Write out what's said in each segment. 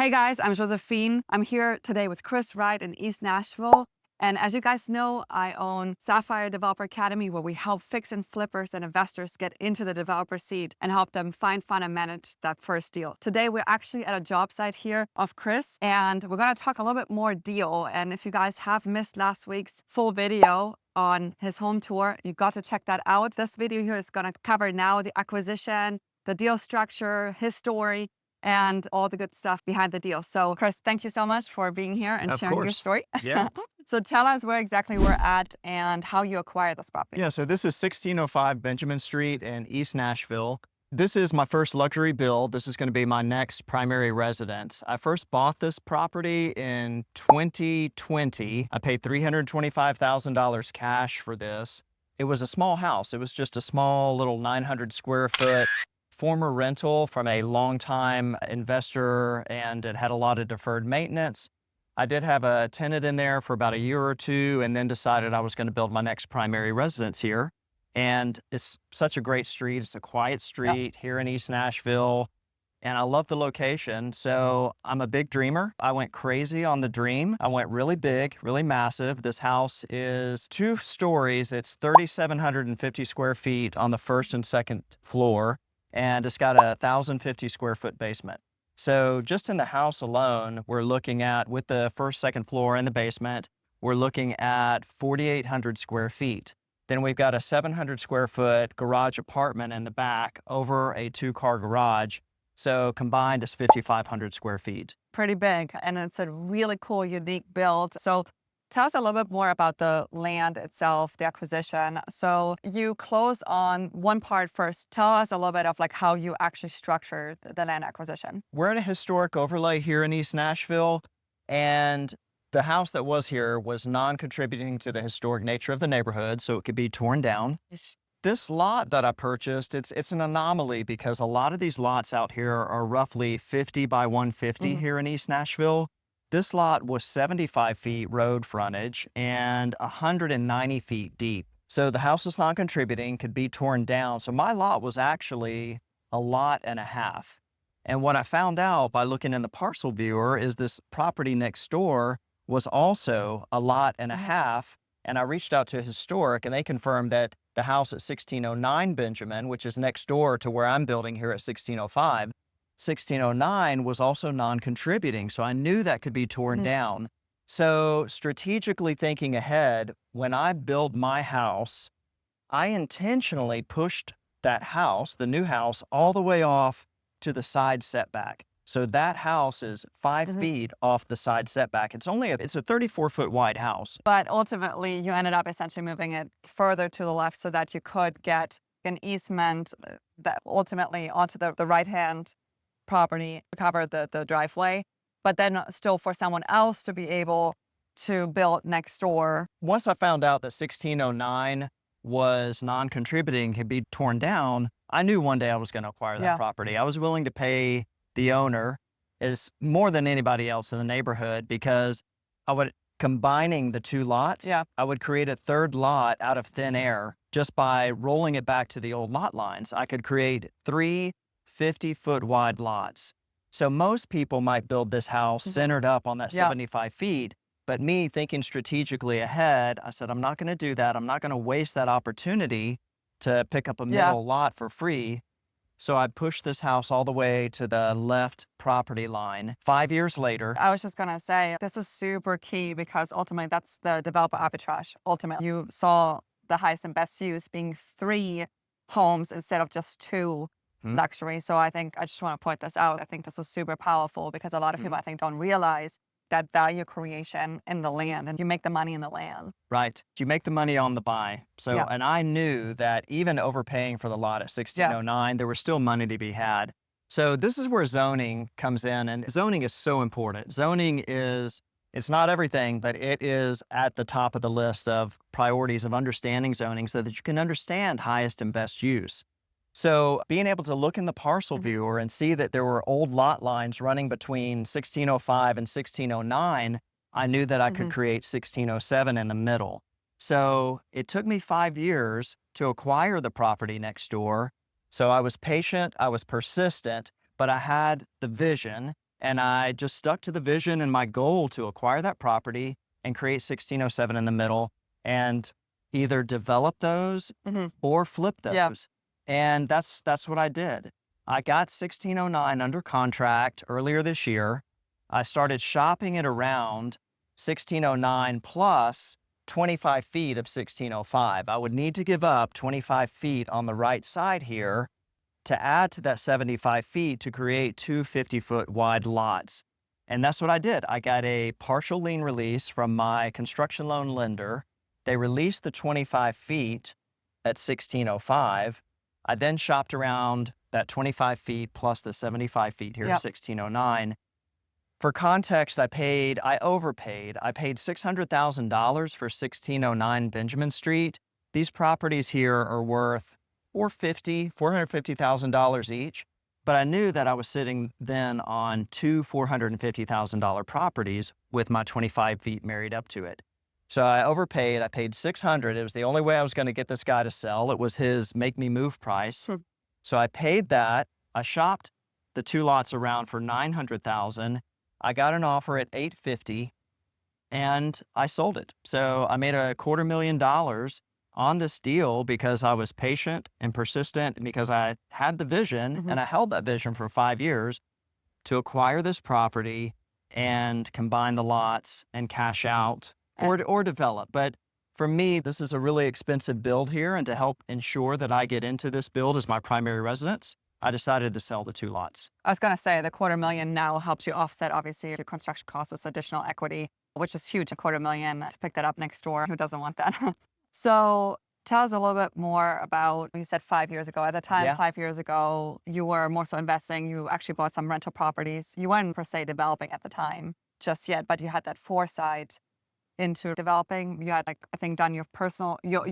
Hey guys, I'm Josephine. I'm here today with Chris Wright in East Nashville. And as you guys know, I own Sapphire Developer Academy, where we help fix and flippers and investors get into the developer seat and help them find, fund, and manage that first deal. Today, we're actually at a job site here of Chris, and we're going to talk a little bit more deal. And if you guys have missed last week's full video on his home tour, you got to check that out. This video here is going to cover now the acquisition, the deal structure, his story, and all the good stuff behind the deal. So Chris, thank you so much for being here and Of sharing your course. story. Yeah. So tell us where exactly we're at and how you acquired this property. Yeah. So this is 1605 Benjamin Street in East Nashville. This is my first luxury build. This is going to be my next primary residence. I first bought this property in 2020. I paid $325,000 cash for this. It was a small house. It was just a small little 900 square foot former rental from a longtime investor, and it had a lot of deferred maintenance. I did have a tenant in there for about a year or two, and then decided I was going to build my next primary residence here. And it's such a great street. It's a quiet street here in East Nashville, and I love the location. So I'm a big dreamer. I went crazy on the dream. I went really big, really massive. This house is 2 stories. It's 3,750 square feet on the first and second floor, and it's got a 1,050 square foot basement. So just in the house alone, we're looking at, with the first, second floor and the basement, we're looking at 4,800 square feet. Then we've got a 700 square foot garage apartment in the back over a 2-car garage. So combined is 5,500 square feet. Pretty big, and it's a really cool, unique build. So tell us a little bit more about the land itself, the acquisition. So you close on one part first. Tell us a little bit of like how you actually structured the land acquisition. We're at a historic overlay here in East Nashville, and the house that was here was non-contributing to the historic nature of the neighborhood, so it could be torn down. This lot that I purchased, it's an anomaly because a lot of these lots out here are roughly 50 by 150 here in East Nashville. This lot was 75 feet road frontage and 190 feet deep. So the house is non-contributing, could be torn down. So my lot was actually a lot and a half. And what I found out by looking in the parcel viewer is this property next door was also a lot and a half. And I reached out to Historic, and they confirmed that the house at 1609 Benjamin, which is next door to where I'm building here at 1605, 1609 was also non-contributing, so I knew that could be torn down. So strategically thinking ahead, when I build my house, I intentionally pushed that house, the new house, all the way off to the side setback. So that house is 5 feet off the side setback. It's a 34-foot wide house. But ultimately, you ended up essentially moving it further to the left so that you could get an easement that ultimately onto the right-hand property to cover the driveway, but then still for someone else to be able to build next door. Once I found out that 1609 was non-contributing, could be torn down, I knew one day I was going to acquire that property. I was willing to pay the owner is more than anybody else in the neighborhood, because combining the 2 lots, I would create a 3rd lot out of thin air just by rolling it back to the old lot lines. I could create 3 50-foot wide lots. So most people might build this house centered up on that 75 feet, but me thinking strategically ahead, I said, I'm not going to do that. I'm not going to waste that opportunity to pick up a middle lot for free. So I pushed this house all the way to the left property line. 5 years later. I was just going to say, this is super key because ultimately that's the developer arbitrage. Ultimately, you saw the highest and best use being 3 homes instead of just 2 luxury. So I just want to point this out. I think this is super powerful because a lot of people, I think, don't realize that value creation in the land, and you make the money in the land. Right. You make the money on the buy. So, and I knew that even overpaying for the lot at 1609, there was still money to be had. So this is where zoning comes in, and zoning is so important. Zoning it's not everything, but it is at the top of the list of priorities of understanding zoning so that you can understand highest and best use. So being able to look in the parcel viewer and see that there were old lot lines running between 1605 and 1609, I knew that I could create 1607 in the middle. So it took me 5 years to acquire the property next door. So I was patient, I was persistent, but I had the vision And I just stuck to the vision and my goal to acquire that property and create 1607 in the middle and either develop those Mhm. or flip Yeah. those. And that's what I did. I got 1609 under contract earlier this year. I started shopping it around 1609 plus 25 feet of 1605. I would need to give up 25 feet on the right side here to add to that 75 feet to create two 50-foot wide lots. And that's what I did. I got a partial lien release from my construction loan lender. They released the 25 feet at 1605. I then shopped around that 25 feet plus the 75 feet here at Yep. 1609. For context, I overpaid. I paid $600,000 for 1609 Benjamin Street. These properties here are worth $450,000 each. But I knew that I was sitting then on two $450,000 properties with my 25 feet married up to it. So I overpaid. I paid $600. It was the only way I was going to get this guy to sell. It was his make me move price. Hmm. So I paid that. I shopped the two lots around for $900,000. I got an offer at $850 and I sold it. So I made $250,000 on this deal because I was patient and persistent and because I had the vision and I held that vision for 5 years to acquire this property and combine the lots and cash out or develop. But for me, this is a really expensive build here, and to help ensure that I get into this build as my primary residence, I decided to sell the two lots. I was going to say the $250,000 now helps you offset, obviously, your construction costs, this additional equity, which is huge. $250,000 to pick that up next door. Who doesn't want that? So tell us a little bit more about, you said 5 years ago. At the time, Yeah. 5 years ago, you were more so investing. You actually bought some rental properties. You weren't per se developing at the time just yet, but you had that foresight into developing. You had, like, I think, done your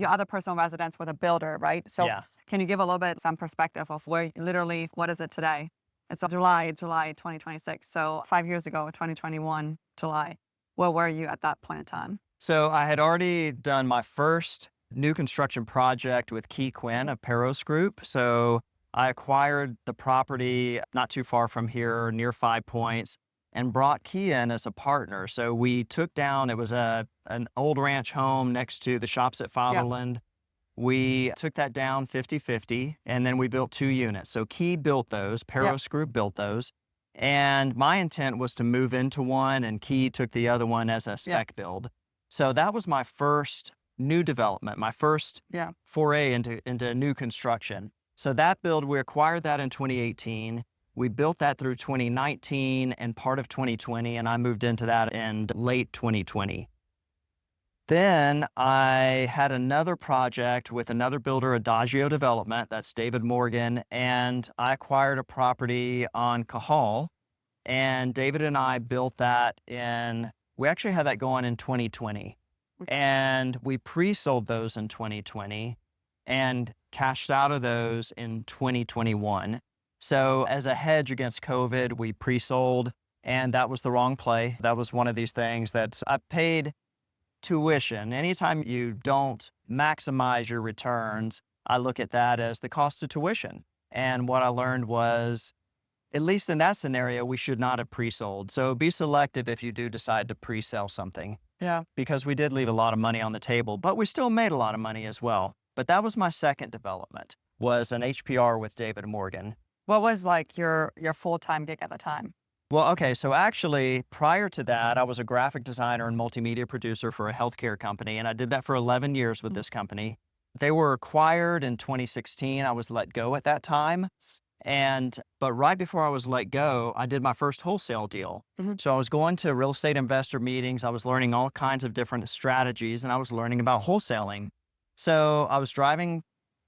other personal residence with a builder, right? So Yeah. can you give a little bit some perspective of where literally, what is it today? It's July 2026. So 5 years ago, 2021, July. Where were you at that point in time? So I had already done my first new construction project with Key Quinn of Peros Group. So I acquired the property not too far from here, near 5 Points, and brought Key in as a partner. So we took down, it was an old ranch home next to the shops at Fatherland. We took that down 50-50, and then we built 2 units. So Key built those, Peros Group built those. And my intent was to move into one, and Key took the other one as a spec build. So that was my first new development, my first foray into new construction. So that build, we acquired that in 2018. We built that through 2019 and part of 2020, and I moved into that in late 2020. Then I had another project with another builder, Adagio Development, that's David Morgan, and I acquired a property on Cahal, and David and I built that we actually had that going in 2020, and we pre-sold those in 2020 and cashed out of those in 2021. So as a hedge against COVID, we pre-sold, and that was the wrong play. That was one of these things that I paid tuition. Anytime you don't maximize your returns, I look at that as the cost of tuition. And what I learned was, at least in that scenario, we should not have pre-sold. So be selective if you do decide to pre-sell something. Yeah. Because we did leave a lot of money on the table, but we still made a lot of money as well. But that was my second development, was an HPR with David Morgan. What was like your full-time gig at the time? Well, okay, so actually, prior to that, I was a graphic designer and multimedia producer for a healthcare company, and I did that for 11 years with this company. They were acquired in 2016. I was let go at that time. But right before I was let go, I did my first wholesale deal. So I was going to real estate investor meetings. I was learning all kinds of different strategies, and I was learning about wholesaling. So I was driving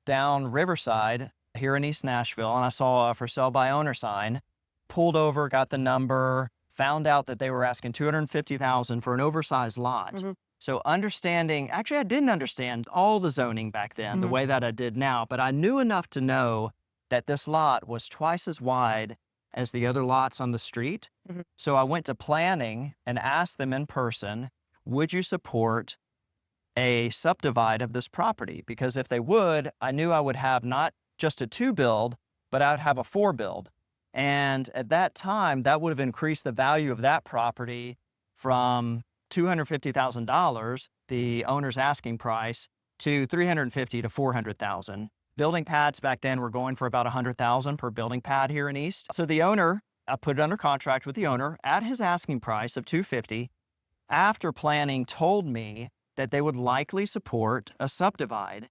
down Riverside here in East Nashville, and I saw a for sale by owner sign, pulled over, got the number, found out that they were asking $250,000 for an oversized lot. So actually I didn't understand all the zoning back then the way that I did now, but I knew enough to know that this lot was twice as wide as the other lots on the street. So I went to planning and asked them in person, would you support a subdivide of this property? Because if they would, I knew I would have not just a 2 build, but I would have a 4 build. And at that time, that would have increased the value of that property from $250,000, the owner's asking price, to $350,000 to $400,000. Building pads back then were going for about $100,000 per building pad here in East. So the owner, I put it under contract with the owner at his asking price of $250,000. After planning told me that they would likely support a subdivide.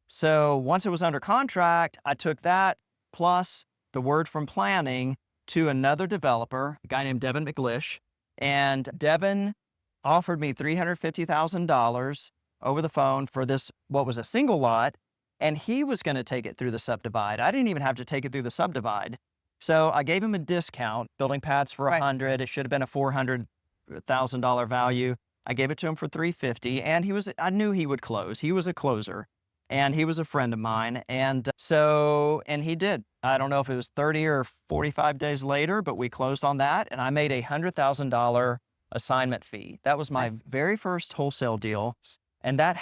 So once it was under contract, I took that plus the word from planning to another developer, a guy named Devin McGlish. And Devin offered me $350,000 over the phone for this, what was a single lot, and he was going to take it through the subdivide. I didn't even have to take it through the subdivide. So I gave him a discount, building pads for $100,000. It should have been a $400,000 value. I gave it to him for $350,000, and I knew he would close. He was a closer, and he was a friend of mine. And he did. I don't know if it was 30 or 45 days later, but we closed on that, and I made a $100,000 assignment fee. That was my very first wholesale deal, and that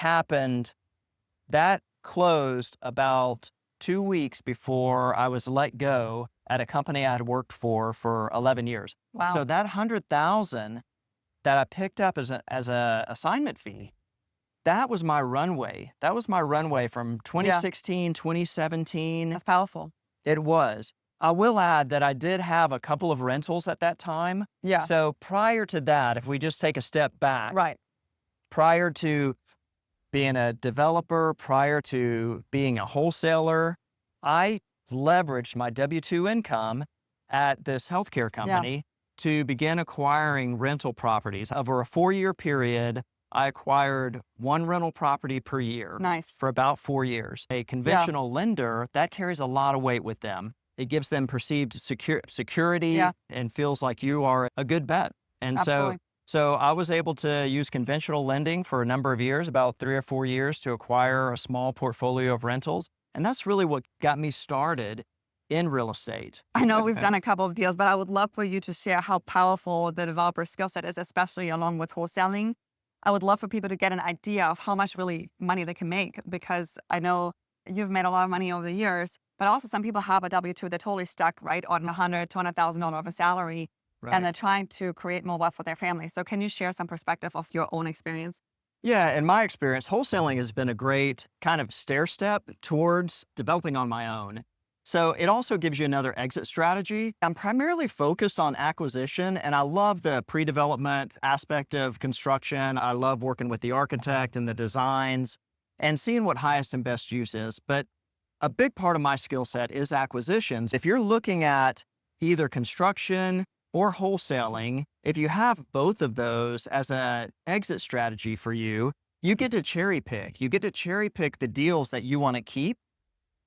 closed about 2 weeks before I was let go at a company I had worked for 11 years. Wow. So that $100,000 that I picked up as a assignment fee, that was my runway. That was my runway from 2016, 2017. That's powerful. It was. I will add that I did have a couple of rentals at that time. Yeah. So prior to that, if we just take a step back, Right. prior to being a developer, prior to being a wholesaler, I leveraged my W-2 income at this healthcare company to begin acquiring rental properties. Over a 4-year period, I acquired one rental property per year. Nice. For about 4 years. A conventional lender, that carries a lot of weight with them. It gives them perceived security and feels like you are a good bet. And Absolutely. so I was able to use conventional lending for a number of years, about 3 or 4 years, to acquire a small portfolio of rentals. And that's really what got me started in real estate. I know we've done a couple of deals, but I would love for you to share how powerful the developer skill set is, especially along with wholesaling. I would love for people to get an idea of how much really money they can make, because I know you've made a lot of money over the years, but also some people have a W-2, they're totally stuck, right, on $100,000, $200,000 of a salary, and they're trying to create more wealth for their family. So can you share some perspective of your own experience? Yeah, in my experience, wholesaling has been a great kind of stair step towards developing on my own. So it also gives you another exit strategy. I'm primarily focused on acquisition, and I love the pre-development aspect of construction. I love working with the architect and the designs and seeing what highest and best use is. But a big part of my skill set is acquisitions. If you're looking at either construction or wholesaling, if you have both of those as an exit strategy for you, you get to cherry pick. You get to cherry pick the deals that you want to keep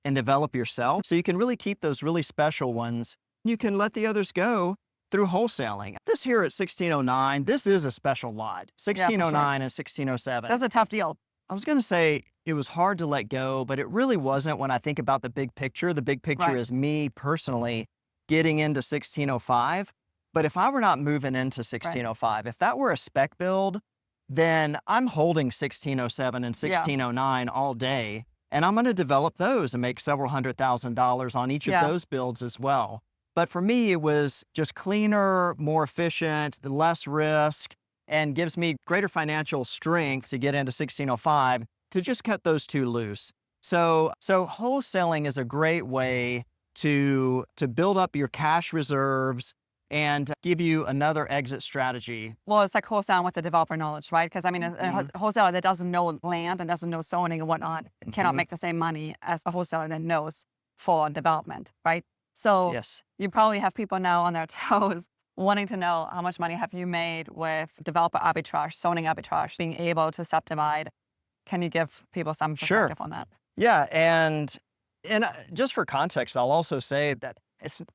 and develop yourself. So you can really keep those really special ones. You can let the others go through wholesaling. This here at 1609, this is a special lot. 1609 and 1607. That's a tough deal. I was going to say it was hard to let go, but it really wasn't when I think about the big picture. The big picture is me personally getting into 1605. But if I were not moving into 1605, if that were a spec build, then I'm holding 1607 and 1609 all day. And I'm going to develop those and make several $100,000 on each of those builds as well. But for me, it was just cleaner, more efficient, less risk, and gives me greater financial strength to get into 1605 to just cut those two loose. So wholesaling is a great way to build up your cash reserves and give you another exit strategy. Well, it's like wholesaling with the developer knowledge, right? Because I mean, a wholesaler that doesn't know land and doesn't know zoning and whatnot cannot make the same money as a wholesaler that knows full-on development, right? So you probably have people now on their toes wanting to know how much money have you made with developer arbitrage, zoning arbitrage, being able to subdivide. Can you give people some perspective on that? Yeah, and just for context, I'll also say that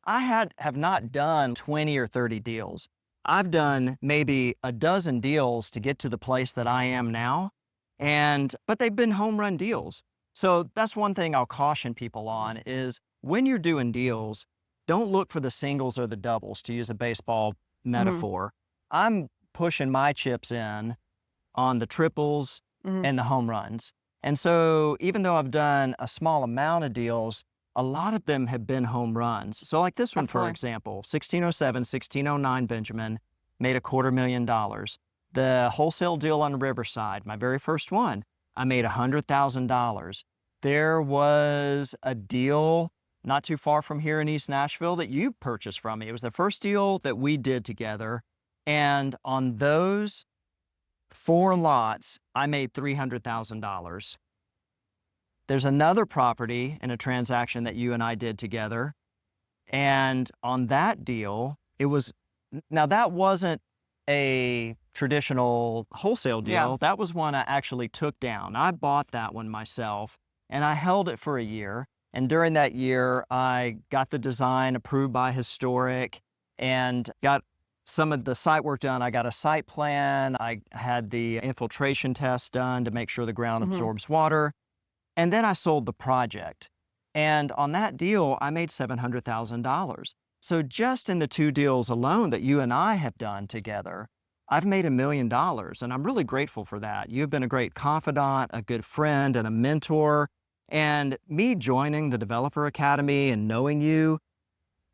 I have not done 20 or 30 deals. I've done maybe a dozen deals to get to the place that I am now, but they've been home run deals. So that's one thing I'll caution people on is when you're doing deals, don't look for the singles or the doubles, to use a baseball metaphor. I'm pushing my chips in on the triples and the home runs. And so even though I've done a small amount of deals, a lot of them have been home runs. So like this one, for Absolutely. example, 1607, 1609 Benjamin made $250,000. The wholesale deal on Riverside, my very first one, I made $100,000. There was a deal not too far from here in East Nashville that you purchased from me. It was the first deal that we did together. And on those 4 lots, I made $300,000. There's another property in a transaction that you and I did together. And on that deal, now that wasn't a traditional wholesale deal. Yeah. That was one I actually took down. I bought that one myself and I held it for a year. And during that year, I got the design approved by Historic and got some of the site work done. I got a site plan. I had the infiltration test done to make sure the ground absorbs water. And then I sold the project. And on that deal, I made $700,000. So just in the 2 deals alone that you and I have done together, I've made $1 million. And I'm really grateful for that. You've been a great confidant, a good friend, and a mentor. And me joining the Developer Academy and knowing you,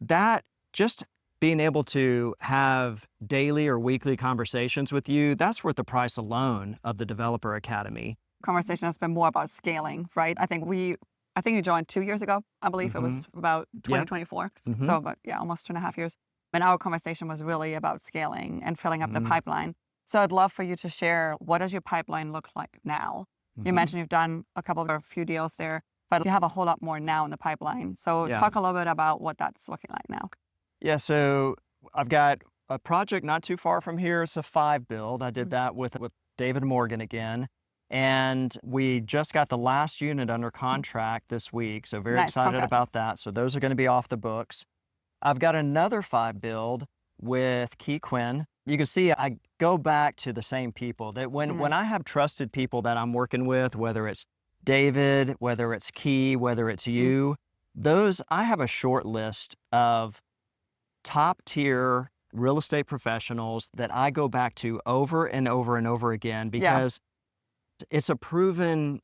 that just being able to have daily or weekly conversations with you, that's worth the price alone of the Developer Academy. Conversation has been more about scaling, right? I think you joined 2 years ago. I believe it was about 2024. So about, almost 2.5 years. And our conversation was really about scaling and filling up the pipeline. So I'd love for you to share, what does your pipeline look like now? You mentioned you've done a few deals there, but you have a whole lot more now in the pipeline. So talk a little bit about what that's looking like now. Yeah, so I've got a project not too far from here. It's a 5 build. I did that with David Morgan again. And we just got the last unit under contract this week. So very excited about that. So those are going to be off the books. I've got another 5 build with Key Quinn. You can see I go back to the same people that when I have trusted people that I'm working with, whether it's David, whether it's Key, whether it's you, I have a short list of top tier real estate professionals that I go back to over and over and over again because it's a proven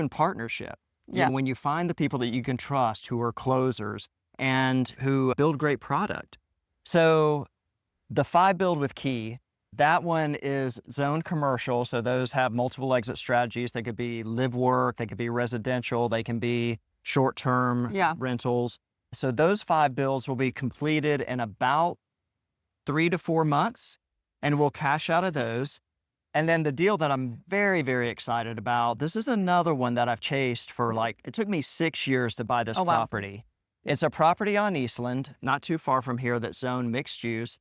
partnership. Yeah. And when you find the people that you can trust who are closers and who build great product. So the 5 build with Key, that one is zone commercial. So those have multiple exit strategies. They could be live work, they could be residential, they can be short-term rentals. So those 5 builds will be completed in about 3 to 4 months, and we'll cash out of those. And then the deal that I'm very, very excited about, this is another one that I've chased for it took me 6 years to buy this property. It's a property on Eastland, not too far from here, that's zoned mixed use.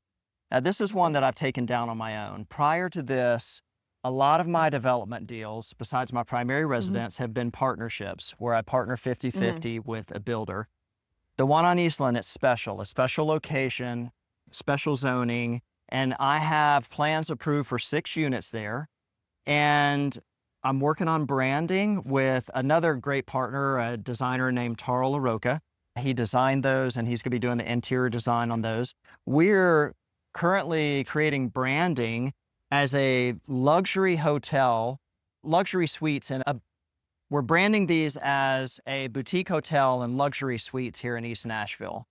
Now, this is one that I've taken down on my own. Prior to this, a lot of my development deals, besides my primary residence, have been partnerships where I partner 50-50 with a builder. The one on Eastland, it's special, a special location, special zoning, and I have plans approved for 6 units there. And I'm working on branding with another great partner, a designer named Taro LaRocca. He designed those and he's going to be doing the interior design on those. We're currently creating branding as a luxury hotel, luxury suites, and we're branding these as a boutique hotel and luxury suites here in East Nashville.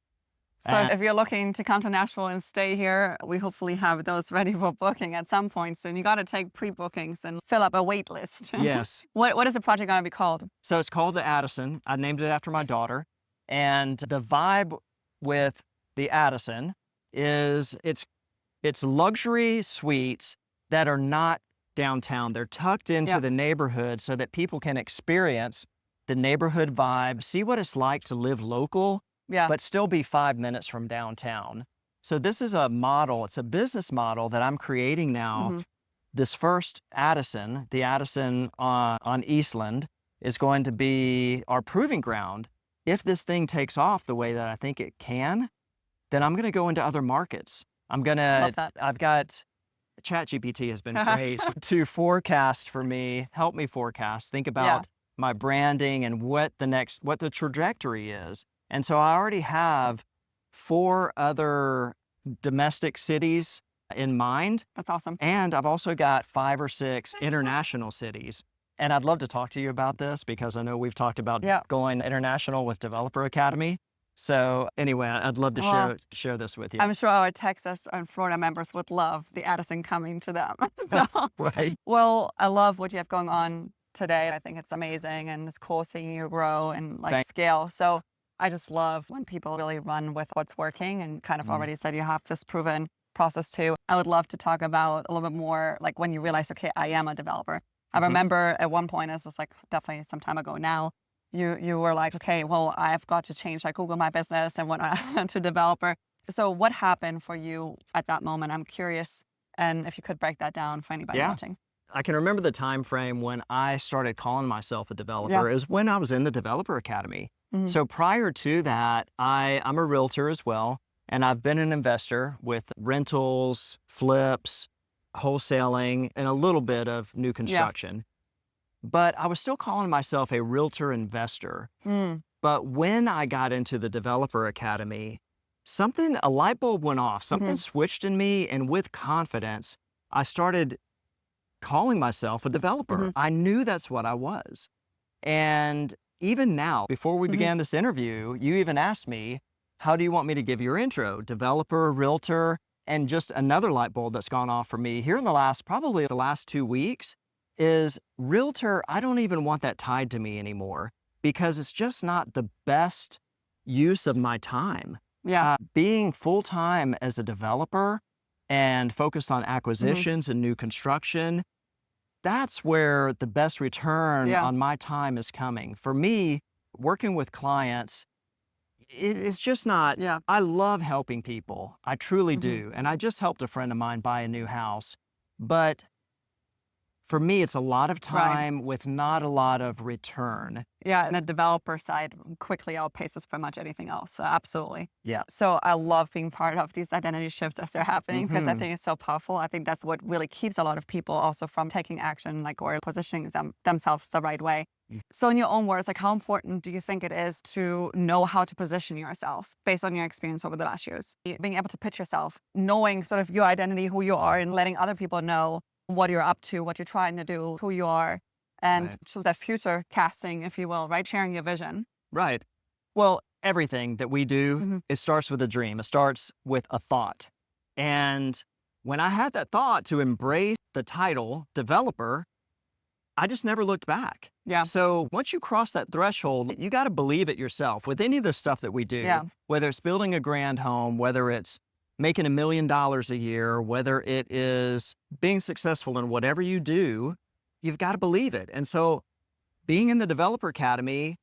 So if you're looking to come to Nashville and stay here, we hopefully have those ready for booking at some point soon. You got to take pre-bookings and fill up a wait list. Yes. What is the project going to be called? So it's called the Addison. I named it after my daughter. And the vibe with the Addison is it's luxury suites that are not downtown. They're tucked into the neighborhood so that people can experience the neighborhood vibe, see what it's like to live local, but still be 5 minutes from downtown. So this is a model, it's a business model that I'm creating now. This first Addison, the Addison on Eastland, is going to be our proving ground. If this thing takes off the way that I think it can, then I'm going to go into other markets. I've got ChatGPT has been great to forecast for me, help me forecast, think about my branding and what the trajectory is. And so I already have 4 other domestic cities in mind. That's awesome. And I've also got 5 or 6 international cities. And I'd love to talk to you about this because I know we've talked about Yeah. going international with Developer Academy. So anyway, I'd love to Well, share this with you. I'm sure our Texas and Florida members would love the Addison coming to them. So, Right. well, I love what you have going on today. I think it's amazing and it's cool seeing you grow and like Thank scale. So I just love when people really run with what's working and kind of Mhm. already said you have this proven process too. I would love to talk about a little bit more like when you realize, okay, I am a developer. I Mhm. remember at one point, this is like definitely some time ago now, you were like, okay, well, I've got to change like Google My Business and whatnot to developer. So what happened for you at that moment? I'm curious, and if you could break that down for anybody Yeah. watching. I can remember the time frame when I started calling myself a Yeah. developer is when I was in the Developer Academy. Mhm. So prior to that, I'm a realtor as well, and I've been an investor with rentals, flips, wholesaling, and a little bit of new Yeah. construction. But I was still calling myself a realtor investor. Mm. But when I got into the Developer Academy, a light bulb went off, something Mhm. switched in me, and with confidence, I started calling myself a developer. Mhm. I knew that's what I was. And even now, before we Mhm. began this interview, you even asked me, how do you want me to give your intro? Developer, realtor, and just another light bulb that's gone off for me here in probably the last 2 weeks is realtor. I don't even want that tied to me anymore because it's just not the best use of my time. Yeah. Being full time as a developer and focused on Mhm. acquisitions and new construction, that's where the best return Yeah. on my time is coming. For me, working with clients, it's just not, Yeah. I love helping people. I truly Mhm. do. And I just helped a friend of mine buy a new house. But for me, it's a lot of Right. time with not a lot of return. Yeah, and the developer side quickly outpaces pretty much anything else. So absolutely. Yeah. So I love being part of these identity shifts as they're happening because I Hmm. think it's so powerful. I think that's what really keeps a lot of people also from taking action, like or positioning themselves the right way. So in your own words, like how important do you think it is to know how to position yourself based on your experience over the last years? Being able to pitch yourself, knowing sort of your identity, who you are, and letting other people know what you're up to, what you're trying to do, who you are, and Right. so that future casting, if you will, right? Sharing your vision. Right. Well, everything that we do, Hmm. it starts with a dream. It starts with a thought. And when I had that thought to embrace the title developer, I just never looked back. Yeah. So once you cross that threshold, you got to believe it yourself with any of the stuff that we do, Yeah. whether it's building a grand home, whether it's making $1 million a year, whether it is being successful in whatever you do, you've got to believe it. And so being in the Developer Academy,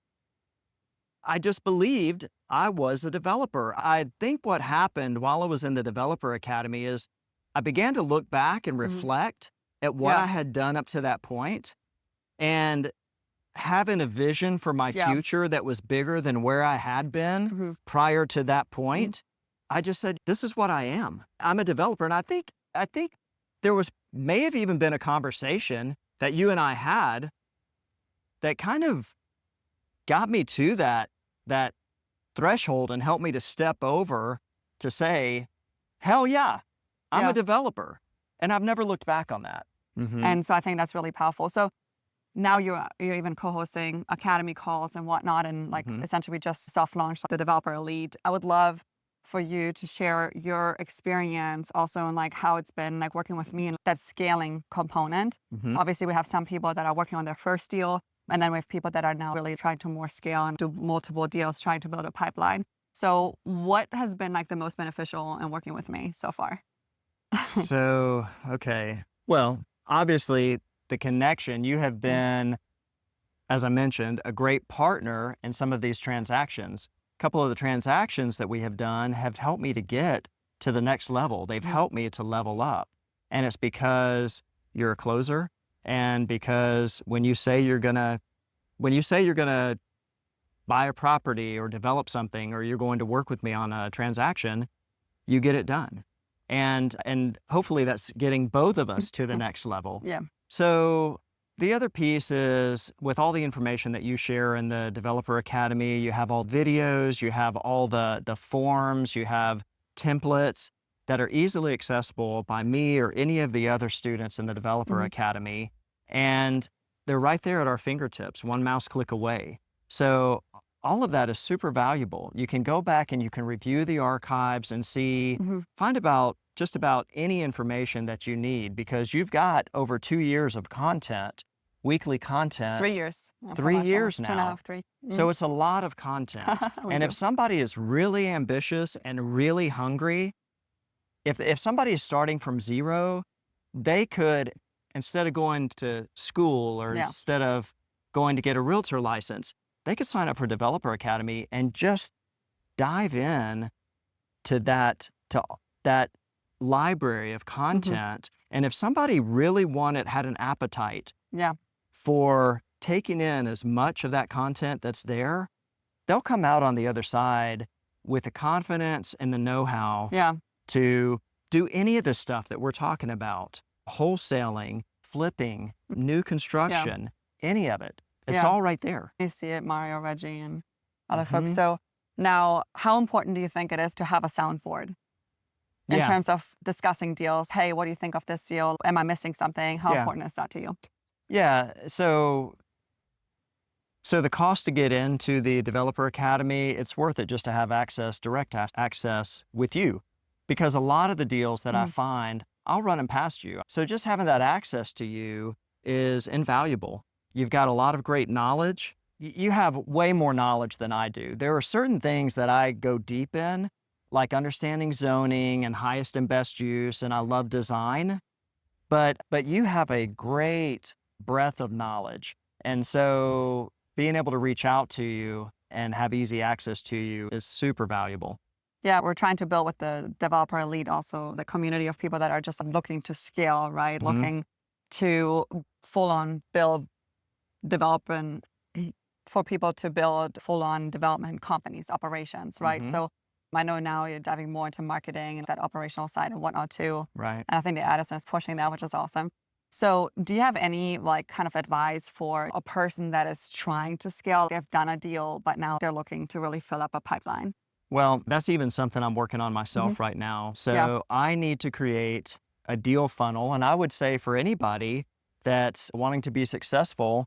I just believed I was a developer. I think what happened while I was in the Developer Academy is I began to look back and Hmm. reflect at what Yeah. I had done up to that point and having a vision for my Yeah. future that was bigger than where I had been Hmm. prior to that Hmm. point. I just said, this is what I am. I'm a developer. And I think there may have even been a conversation that you and I had that kind of got me to that threshold and helped me to step over to say, hell yeah, I'm a Yeah. developer. And I've never looked back on that. Hmm. And so I think that's really powerful. So now you're even co-hosting academy calls and whatnot, and like Hmm. essentially we just soft launched the Developer Elite. I would love for you to share your experience also and like how it's been like working with me and that scaling component. Hmm. Obviously, we have some people that are working on their first deal, and then we have people that are now really trying to more scale and do multiple deals, trying to build a pipeline. So, what has been like the most beneficial in working with me so far? So, okay. Well, obviously, the connection, you have Mhm. been, as I mentioned, a great partner in some of these transactions. A couple of the transactions that we have done have helped me to get to the next level. They've Mhm. helped me to level up. And it's because you're a closer and because when you say you're going to buy a property or develop something or you're going to work with me on a transaction, you get it done. And hopefully that's getting both of us to the next level. Yeah. So the other piece is with all the information that you share in the Developer Academy, you have all videos, you have all the forms, you have templates that are easily accessible by me or any of the other students in the Developer Mhm. Academy. And they're right there at our fingertips, one mouse click away. So all of that is super valuable. You can go back and you can review the archives and see, find about just about any information that you need, because you've got over 2 years of content, weekly content. 3 years. 3 years Two and a now. half, 3. So it's a lot of content. We And do. if somebody is really ambitious and really hungry, if somebody is starting from zero, they could, instead of going to school or Yeah. instead of going to get a realtor license, they could sign up for Developer Academy and just dive in to that library of content. And if somebody really had an appetite Yeah. for taking in as much of that content that's there, they'll come out on the other side with the confidence and the know-how Yeah. to do any of the stuff that we're talking about: wholesaling, flipping, new construction, any of it. It's Yeah. all right there. You see it, Mario, Reggie, and other folks. So now, how important do you think it is to have a soundboard in Yeah. terms of discussing deals? Hey, what do you think of this deal? Am I missing something? How Yeah. important is that to you? Yeah. So the cost to get into the Developer Academy, it's worth it just to have direct access with you, because a lot of the deals that I find, I'll run them past you. So just having that access to you is invaluable. You've got a lot of great knowledge. You have way more knowledge than I do. There are certain things that I go deep in, like understanding zoning and highest and best use, and I love design. But you have a great breadth of knowledge. And so being able to reach out to you and have easy access to you is super valuable. Yeah, we're trying to build with the developer elite also the community of people that are just looking to scale, right? Looking to full-on build, develop, and for people to build full-on development companies, operations, right? So I know now you're diving more into marketing and that operational side and whatnot too. Right. And I think the Addison is pushing that, which is awesome. So do you have any kind of advice for a person that is trying to scale? They've done a deal, but now they're looking to really fill up a pipeline? Well, that's even something I'm working on myself right now. So I need to create a deal funnel. And I would say for anybody that's wanting to be successful,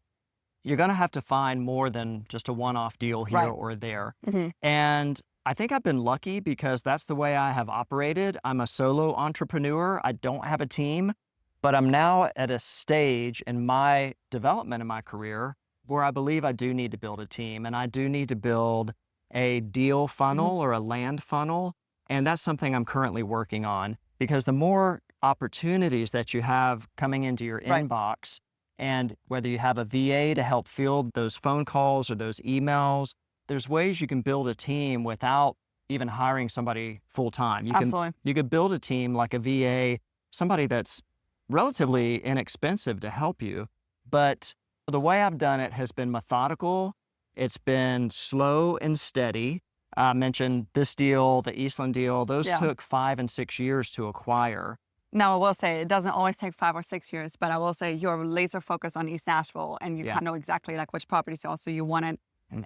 you're going to have to find more than just a one-off deal here or there. And I think I've been lucky because that's the way I have operated. I'm a solo entrepreneur. I don't have a team, but I'm now at a stage in my development in my career where I believe I do need to build a team, and I do need to build a deal funnel or a land funnel. And that's something I'm currently working on, because the more opportunities that you have coming into your inbox, and whether you have a VA to help field those phone calls or those emails, there's ways you can build a team without even hiring somebody full time. You could build a team like a VA, somebody that's relatively inexpensive to help you. But the way I've done it has been methodical. It's been slow and steady. I mentioned this deal, the Eastland deal, those took 5 and 6 years to acquire. Now, I will say it doesn't always take 5 or 6 years, but I will say you're laser focused on East Nashville, and you kind of know exactly which properties also you wanted.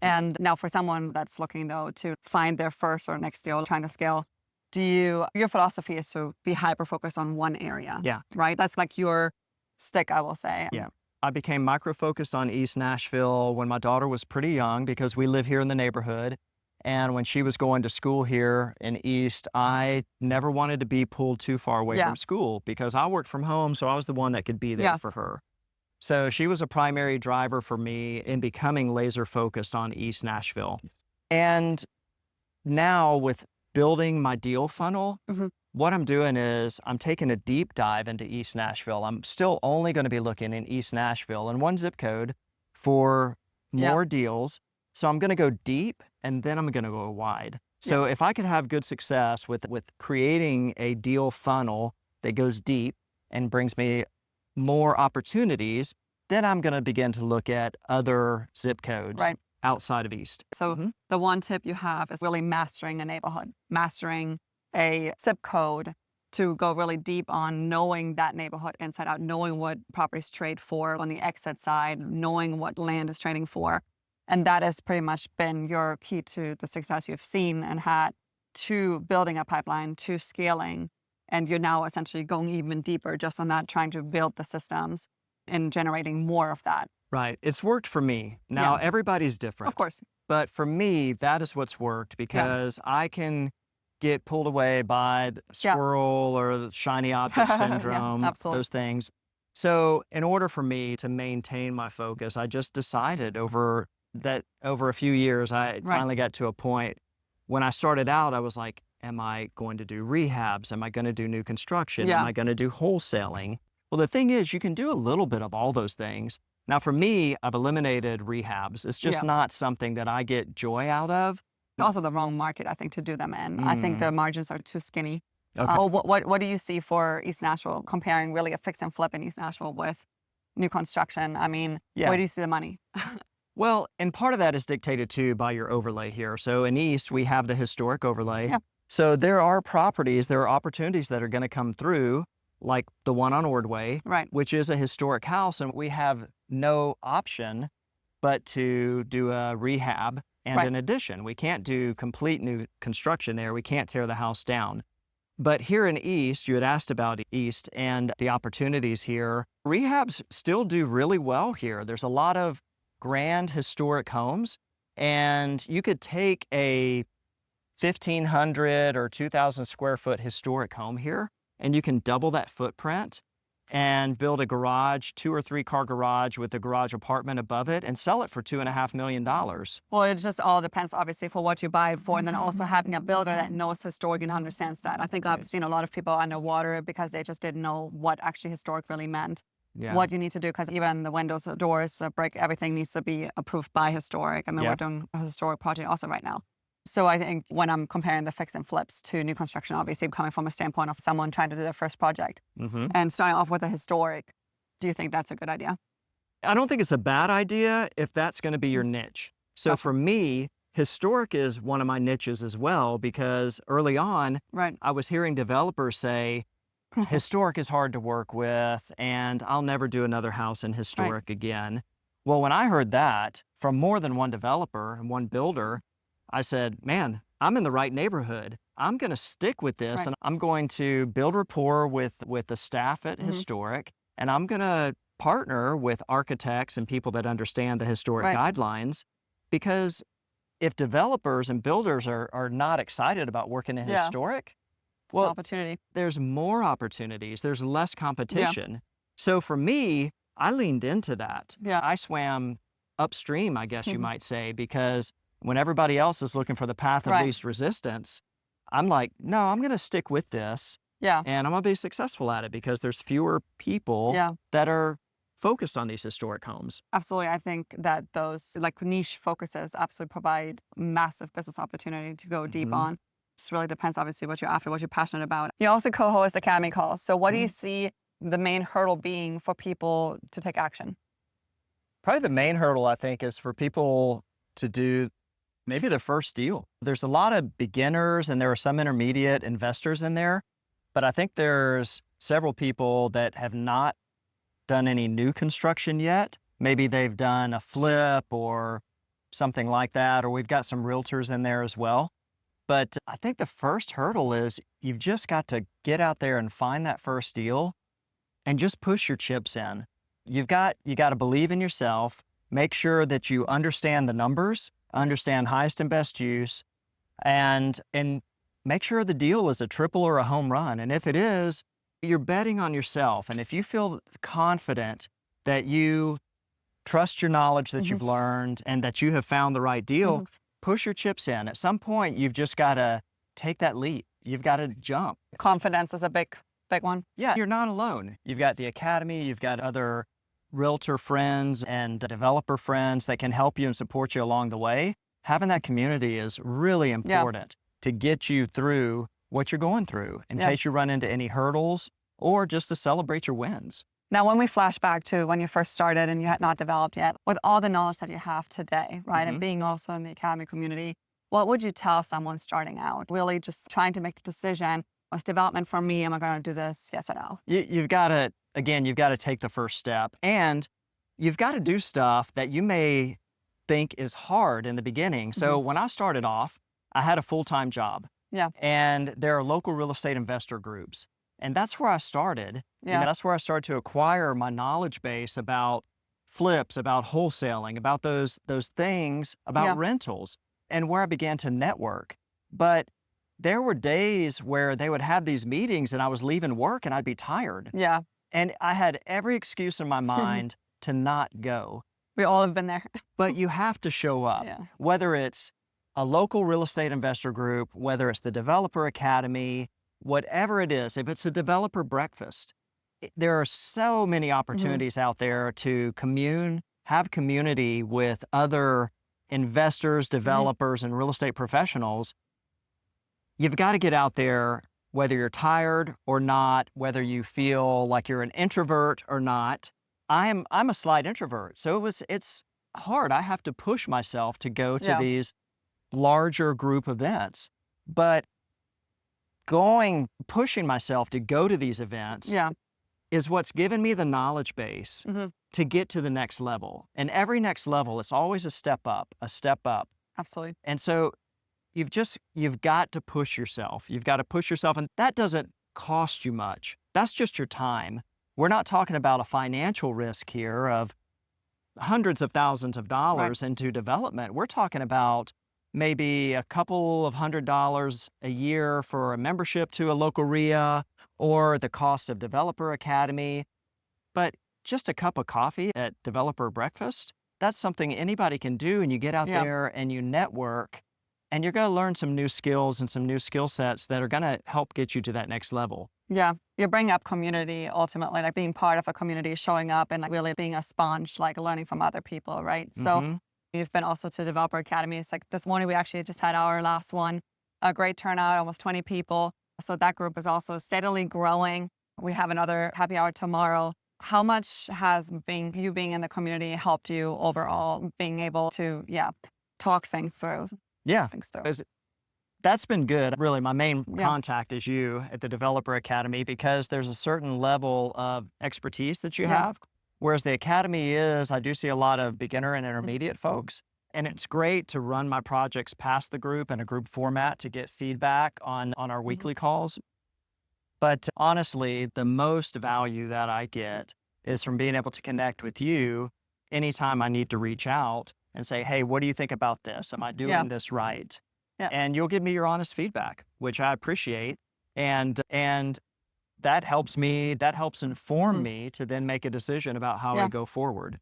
And now for someone that's looking though to find their first or next deal, trying to scale, your philosophy is to be hyper focused on one area. Yeah. Right? That's like your stick, I will say. Yeah. I became micro-focused on East Nashville when my daughter was pretty young, because we live here in the neighborhood. And when she was going to school here in East, I never wanted to be pulled too far away from school, because I worked from home, so I was the one that could be there for her. So she was a primary driver for me in becoming laser focused on East Nashville. And now with building my deal funnel, what I'm doing is I'm taking a deep dive into East Nashville. I'm still only going to be looking in East Nashville and one zip code for more deals. So I'm going to go deep, and then I'm going to go wide. So if I could have good success with creating a deal funnel that goes deep and brings me more opportunities, then I'm going to begin to look at other zip codes outside of East. So the one tip you have is really mastering a neighborhood, mastering a zip code, to go really deep on knowing that neighborhood inside out, knowing what properties trade for on the exit side, knowing what land is trading for. And that has pretty much been your key to the success you've seen and had, to building a pipeline, to scaling. And you're now essentially going even deeper just on that, trying to build the systems and generating more of that. Right. It's worked for me. Now, Yeah, everybody's of different. course. But for me, that is what's worked Yeah. because I can get pulled away by the Yeah. squirrel or the shiny object Yeah, syndrome, absolutely. those things. So, in order for me to maintain my focus, I just decided over a few years, I Right. finally got to a point when I started out, I was like, am I going to do rehabs? Am I going to do new construction? Am Yeah. I going to do wholesaling? Well, the thing is, you can do a little bit of all those things. Now, for me, I've eliminated rehabs. It's just Yeah. not something that I get joy out of. It's also the wrong market, I think, to do them in. I think Mm, the margins are too skinny. okay. Well, what do you see for East Nashville comparing really a fix and flip in East Nashville with new construction? I mean, where Yeah. do you see the money? Well, and part of that is dictated too by your overlay here. So in East, we have the historic overlay. Yeah. So there are opportunities that are going to come through, like the one on Ordway, Right. which is a historic house, and we have no option but to do a rehab and Right. an addition. We can't do complete new construction there. We can't tear the house down. But here in East, you had asked about East and the opportunities here. Rehabs still do really well here. There's a lot of grand historic homes, and you could take a 1,500 or 2,000 square foot historic home here, and you can double that footprint and build a garage, 2 or 3 car garage with a garage apartment above it and sell it for $2.5 million. Well, it just all depends, obviously, for what you buy it for, and then also having a builder that knows historic and understands that. I think I've Right. seen a lot of people underwater because they just didn't know what actually historic really meant. Yeah. What you need to do, because even the windows, the doors, the brick, everything needs to be approved by historic. I mean, we're Yeah. doing a historic project also right now. So I think when I'm comparing the fix and flips to new construction, obviously coming from a standpoint of someone trying to do their first project Hmm. and starting off with a historic, do you think that's a good idea? I don't think it's a bad idea if that's going to be your niche. So Gotcha. for me, historic is one of my niches as well, because early on, Right. I was hearing developers say, historic is hard to work with, and I'll never do another house in historic again. Well, when I heard that from more than one developer and one builder, I said, man, I'm in the right neighborhood. I'm going to stick with this, Right. and I'm going to build rapport with the staff at Mhm. historic, and I'm going to partner with architects and people that understand the historic Right. guidelines, because if developers and builders are not excited about working in Yeah. historic, It's an well, opportunity. there's more opportunities, there's less competition. So for me, I leaned into that. Yeah. I swam upstream, I guess you might say, because when everybody else is looking for the path of Right. least resistance, I'm like, no, I'm going to stick with this Yeah. and I'm going to be successful at it because there's fewer people Yeah. that are focused on these historic homes. Absolutely. I think that those like niche focuses absolutely provide massive business opportunity to go deep Mhm. on. Just really depends, obviously, what you're after, what you're passionate about. You also co-host Academy Calls. So what do you see the main hurdle being for people to take action? Probably the main hurdle, I think, is for people to do maybe their first deal. There's a lot of beginners and there are some intermediate investors in there, but I think there's several people that have not done any new construction yet. Maybe they've done a flip or something like that, or we've got some realtors in there as well. But I think the first hurdle is you've just got to get out there and find that first deal and just push your chips in. You got to believe in yourself, make sure that you understand the numbers, understand highest and best use, and make sure the deal is a triple or a home run. And if it is, you're betting on yourself. And if you feel confident that you trust your knowledge that you've learned and that you have found the right deal, push your chips in. At some point, you've just got to take that leap. You've got to jump. Confidence is a big one. Yeah, you're not alone. You've got the academy, you've got other realtor friends and developer friends that can help you and support you along the way. Having that community is really important to get you through what you're going through in case you run into any hurdles or just to celebrate your wins. Now, when we flash back to when you first started and you had not developed yet, with all the knowledge that you have today, right, and being also in the academy community, what would you tell someone starting out, really just trying to make the decision, what's development for me? Am I going to do this? Yes or no? You've got to take the first step, and you've got to do stuff that you may think is hard in the beginning. So when I started off, I had a full-time job. Yeah. And there are local real estate investor groups. And that's where I started. Yeah. That's where I started to acquire my knowledge base about flips, about wholesaling, about those things, about Yeah. rentals, and where I began to network. But there were days where they would have these meetings and I was leaving work and I'd be tired. Yeah. And I had every excuse in my mind to not go. We all have been there. But you have to show up, Yeah. whether it's a local real estate investor group, whether it's the Developer Academy, whatever it is, if it's a developer breakfast, there are so many opportunities out there to have community with other investors, developers, and real estate professionals. You've got to get out there, whether you're tired or not, whether you feel like you're an introvert or not. I'm a slight introvert, so it's hard. I have to push myself to go to Yeah. these larger group events, but pushing myself to go to these events Yeah. is what's given me the knowledge base to get to the next level. And every next level, it's always a step up, a step up. Absolutely. And so you've got to push yourself. You've got to push yourself, and that doesn't cost you much. That's just your time. We're not talking about a financial risk here of hundreds of thousands of dollars into development. We're talking about maybe a couple of $100 a year for a membership to a local RIA or the cost of Developer Academy. But just a cup of coffee at developer breakfast, that's something anybody can do. And you get out there and you network, and you're going to learn some new skills and some new skill sets that are going to help get you to that next level. Yeah. You bring up community ultimately, like being part of a community, showing up and like really being a sponge, like learning from other people, right? So you've been also to Developer Academy. It's like this morning we actually just had our last one, a great turnout, almost 20 people. So that group is also steadily growing. We have another happy hour tomorrow. How much has you being in the community helped you overall, being able to, talk things through? Yeah, Things through. that's been good. Really, my main contact is you at the Developer Academy, because there's a certain level of expertise that you have. Whereas the Academy I do see a lot of beginner and intermediate folks. And it's great to run my projects past the group in a group format to get feedback on our weekly calls. But honestly, the most value that I get is from being able to connect with you anytime I need to reach out and say, hey, what do you think about this? Am I doing this right? Yeah. And you'll give me your honest feedback, which I appreciate. And that helps me, that helps inform me to then make a decision about how I go forward.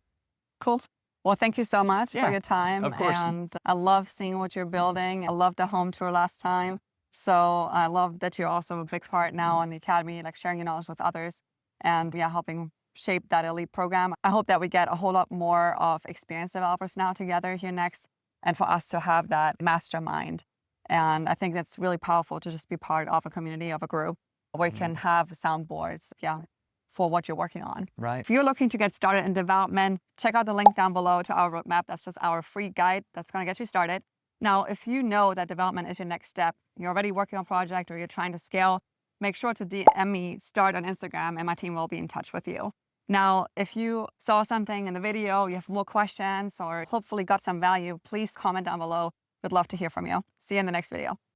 Cool. Well, thank you so much for your time. Of course. And I love seeing what you're building. I loved the home tour last time. So I love that you're also a big part now in the Academy, like sharing your knowledge with others and helping shape that elite program. I hope that we get a whole lot more of experienced developers now together here next, and for us to have that mastermind. And I think that's really powerful to just be part of a community, of a group where you can have soundboards, for what you're working on. Right. If you're looking to get started in development, check out the link down below to our roadmap. That's just our free guide that's going to get you started. Now, if you know that development is your next step, you're already working on a project or you're trying to scale, make sure to DM me, start on Instagram, and my team will be in touch with you. Now, if you saw something in the video, you have more questions, or hopefully got some value, please comment down below. We'd love to hear from you. See you in the next video.